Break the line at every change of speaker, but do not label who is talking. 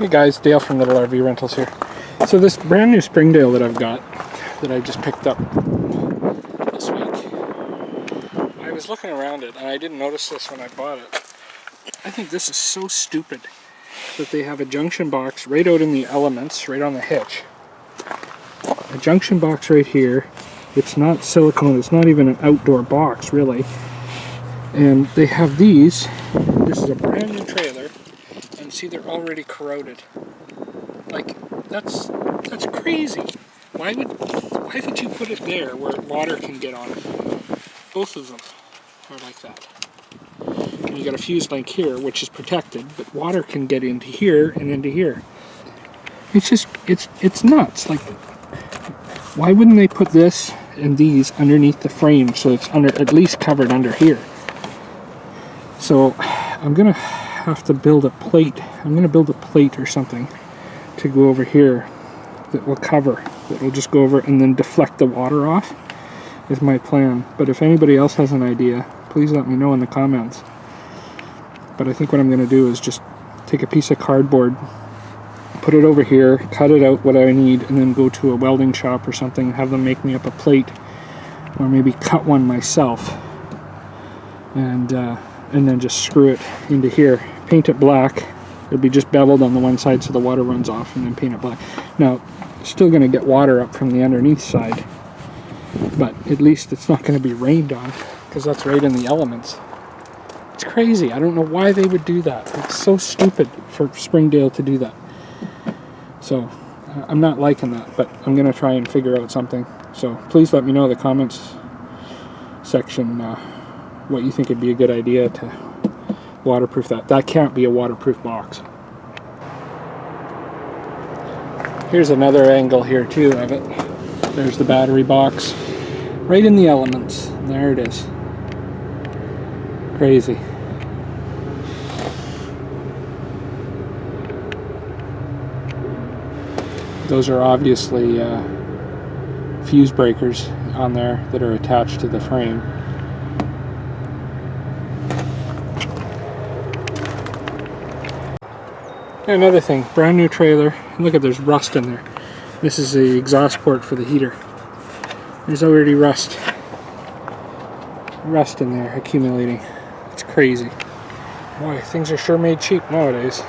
Hey guys, Dale from Little RV Rentals here. So this brand new Springdale that I've got, that I just picked up this week, I was looking around it and I didn't notice this when I bought it. I think this is so stupid that they have a junction box right out in the elements, right on the hitch. A junction box right here. It's not silicone, it's not even an outdoor box really. And they have these. This is a brand new trailer. And see, they're already corroded. Like, that's crazy. Why would you put it there where water can get on it? Both of them are like that. And you got a fuse link here, which is protected, but water can get into here and into here. It's just, it's nuts. Like, why wouldn't they put this and these underneath the frame so it's at least covered under here? So I'm gonna have to build a plate. I'm gonna build a plate or something to go over here that will cover, that will just go over and then deflect the water off, is my plan. But if anybody else has an idea, please let me know in the comments. But I think what I'm gonna do is just take a piece of cardboard, put it over here, cut it out what I need, and then go to a welding shop or something, have them make me up a plate, or maybe cut one myself, and then just screw it into here. Paint it black. It'll be just beveled on the one side so the water runs off, and then paint it black. Now, still going to get water up from the underneath side, but at least it's not going to be rained on, because that's right in the elements. It's crazy. I don't know why they would do that. It's so stupid for Springdale to do that. So, I'm not liking that, but I'm going to try and figure out something. So, please let me know in the comments section what you think would be a good idea to waterproof that. That can't be a waterproof box. Here's another angle here too of it. There's the battery box. Right in the elements. There it is. Crazy. Those are obviously fuse breakers on there that are attached to the frame. Another thing, brand new trailer. Look at, there's rust in there. This is the exhaust port for the heater. There's already rust in there accumulating. It's crazy. Boy, things are sure made cheap nowadays.